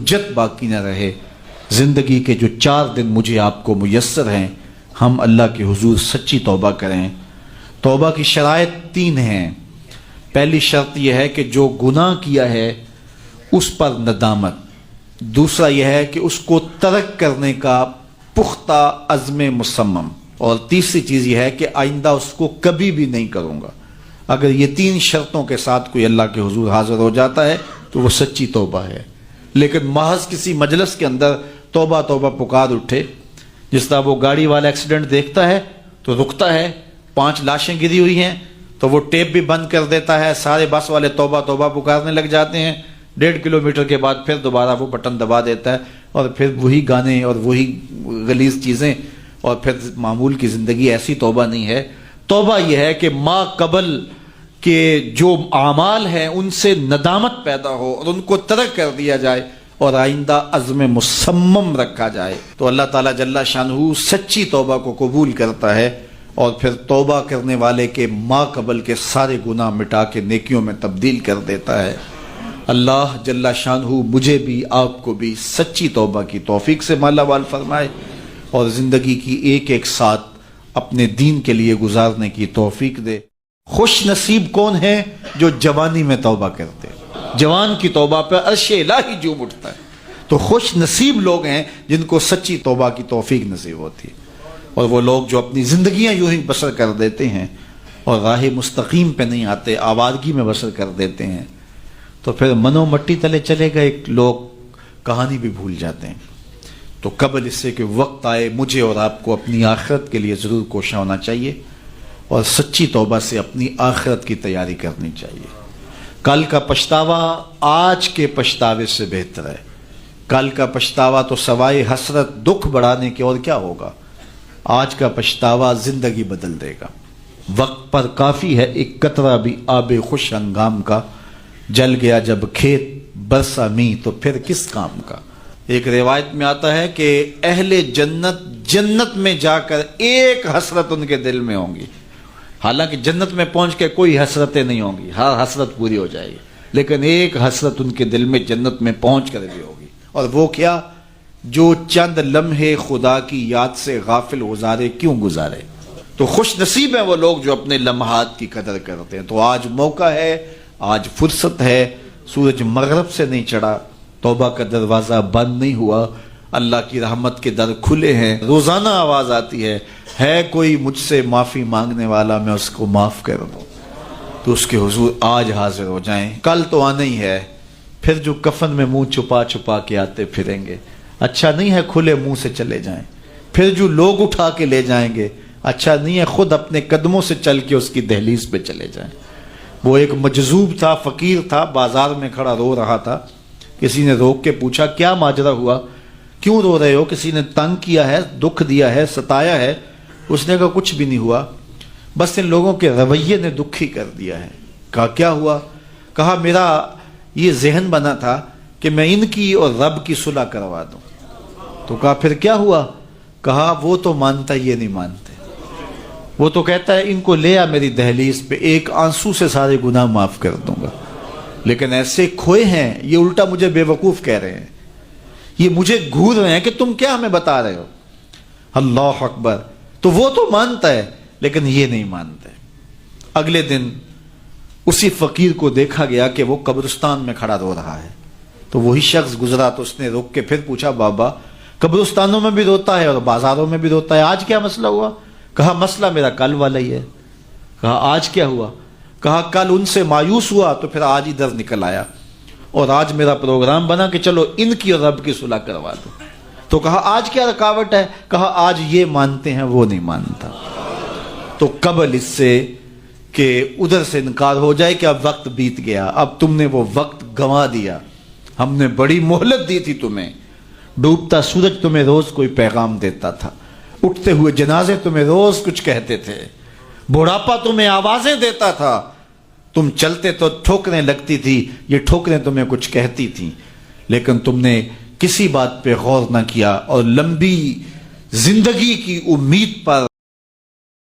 حجت باقی نہ رہے. زندگی کے جو 4 دن مجھے آپ کو میسر ہیں، ہم اللہ کے حضور سچی توبہ کریں. توبہ کی شرائط 3 ہیں. پہلی شرط یہ ہے کہ جو گناہ کیا ہے اس پر ندامت. دوسرا یہ ہے کہ اس کو ترک کرنے کا پختہ عزم مصمم. اور تیسری چیز یہ ہے کہ آئندہ اس کو کبھی بھی نہیں کروں گا. اگر یہ 3 شرطوں کے ساتھ کوئی اللہ کے حضور حاضر ہو جاتا ہے تو وہ سچی توبہ ہے. لیکن محض کسی مجلس کے اندر توبہ توبہ پکار اٹھے، جس طرح وہ گاڑی والا ایکسیڈنٹ دیکھتا ہے تو رکتا ہے، 5 لاشیں گری ہوئی ہیں تو وہ ٹیپ بھی بند کر دیتا ہے، سارے بس والے توبہ توبہ پکارنے لگ جاتے ہیں. 1.5 کلومیٹر کے بعد پھر دوبارہ وہ بٹن دبا دیتا ہے اور پھر وہی گانے اور وہی غلیظ چیزیں، اور پھر معمول کی زندگی. ایسی توبہ نہیں ہے. توبہ یہ ہے کہ ما قبل کے جو اعمال ہیں ان سے ندامت پیدا ہو اور ان کو ترک کر دیا جائے اور آئندہ عزم مصمم رکھا جائے. تو اللہ تعالیٰ جل شانہ سچی توبہ کو قبول کرتا ہے اور پھر توبہ کرنے والے کے ما قبل کے سارے گناہ مٹا کے نیکیوں میں تبدیل کر دیتا ہے. اللہ جل شانہ مجھے بھی آپ کو بھی سچی توبہ کی توفیق سے مالا مال فرمائے اور زندگی کی ایک ایک ساتھ اپنے دین کے لیے گزارنے کی توفیق دے. خوش نصیب کون ہے جو جوانی میں توبہ کرتے. جوان کی توبہ پہ عرش الہی جھوم اٹھتا ہے. تو خوش نصیب لوگ ہیں جن کو سچی توبہ کی توفیق نصیب ہوتی ہے. اور وہ لوگ جو اپنی زندگیاں یوں ہی بسر کر دیتے ہیں اور راہ مستقیم پہ نہیں آتے، آوارگی میں بسر کر دیتے ہیں، تو پھر منو مٹی تلے چلے گئے لوگ کہانی بھی بھول جاتے ہیں. تو قبل اس سے کہ وقت آئے مجھے اور آپ کو اپنی آخرت کے لیے ضرور کوشاں ہونا چاہیے اور سچی توبہ سے اپنی آخرت کی تیاری کرنی چاہیے. کل کا پچھتاوا آج کے پچھتاوے سے بہتر ہے. کل کا پچھتاوا تو سوائے حسرت دکھ بڑھانے کے اور کیا ہوگا. آج کا پچھتاوا زندگی بدل دے گا. وقت پر کافی ہے ایک قطرہ بھی آب خوش ہنگام کا، جل گیا جب کھیت برسا می تو پھر کس کام کا. ایک روایت میں آتا ہے کہ اہل جنت جنت میں جا کر ایک حسرت ان کے دل میں ہوں گی. حالانکہ جنت میں پہنچ کے کوئی حسرتیں نہیں ہوں گی، ہر حسرت پوری ہو جائے گی، لیکن ایک حسرت ان کے دل میں جنت میں پہنچ کر بھی ہوگی. اور وہ کیا؟ جو چند لمحے خدا کی یاد سے غافل گزارے کیوں گزارے. تو خوش نصیب ہیں وہ لوگ جو اپنے لمحات کی قدر کرتے ہیں. تو آج موقع ہے، آج فرصت ہے. سورج مغرب سے نہیں چڑھا، توبہ کا دروازہ بند نہیں ہوا، اللہ کی رحمت کے در کھلے ہیں. روزانہ آواز آتی ہے کوئی مجھ سے معافی مانگنے والا، میں اس کو معاف کر دوں. تو اس کے حضور آج حاضر ہو جائیں. کل تو آنا ہی ہے. پھر جو کفن میں منہ چھپا چھپا کے آتے پھریں گے، اچھا نہیں ہے کھلے منہ سے چلے جائیں. پھر جو لوگ اٹھا کے لے جائیں گے، اچھا نہیں ہے خود اپنے قدموں سے چل کے اس کی دہلیز پہ چلے جائیں. وہ ایک مجذوب تھا، فقیر تھا، بازار میں کھڑا رو رہا تھا. کسی نے روک کے پوچھا کیا ماجرا ہوا، کیوں رو رہے ہو، کسی نے تنگ کیا ہے، دکھ دیا ہے، ستایا ہے؟ اس نے کہا کچھ بھی نہیں ہوا، بس ان لوگوں کے رویے نے دکھی کر دیا ہے. کہا کیا ہوا؟ کہا میرا یہ ذہن بنا تھا کہ میں ان کی اور رب کی صلح کروا دوں. تو کہا پھر کیا ہوا؟ کہا وہ تو مانتا یہ نہیں مانتے. وہ تو کہتا ہے ان کو لے آ میری دہلیز پہ، ایک آنسو سے سارے گناہ معاف کر دوں گا. لیکن ایسے کھوئے ہیں، یہ الٹا مجھے بے وقوف کہہ رہے ہیں، یہ مجھے گھور رہے ہیں کہ تم کیا ہمیں بتا رہے ہو. اللہ اکبر. تو وہ تو مانتا ہے لیکن یہ نہیں مانتے. اگلے دن اسی فقیر کو دیکھا گیا کہ وہ قبرستان میں کھڑا رو رہا ہے. تو وہی شخص گزرا تو اس نے رک کے پھر پوچھا بابا قبرستانوں میں بھی روتا ہے اور بازاروں میں بھی روتا ہے، آج کیا مسئلہ ہوا؟ کہا مسئلہ میرا کل والا ہی ہے. کہا آج کیا ہوا؟ کہا کل ان سے مایوس ہوا تو پھر آج ادھر نکل آیا اور آج میرا پروگرام بنا کہ چلو ان کی اور رب کی صلح کروا دو. تو کہا آج کیا رکاوٹ ہے؟ کہا آج یہ مانتے ہیں وہ نہیں مانتا. تو قبل اس سے کہ ادھر سے انکار ہو جائے کہ اب وقت بیت گیا، اب تم نے وہ وقت گنوا دیا، ہم نے بڑی مہلت دی تھی تمہیں. ڈوبتا سورج تمہیں روز کوئی پیغام دیتا تھا، اٹھتے ہوئے جنازے تمہیں روز کچھ کہتے تھے، بڑھاپا تمہیں آوازیں دیتا تھا، تم چلتے تو ٹھوکریں لگتی تھی، یہ ٹھوکریں تمہیں کچھ کہتی تھیں، لیکن تم نے کسی بات پہ غور نہ کیا اور لمبی زندگی کی امید پر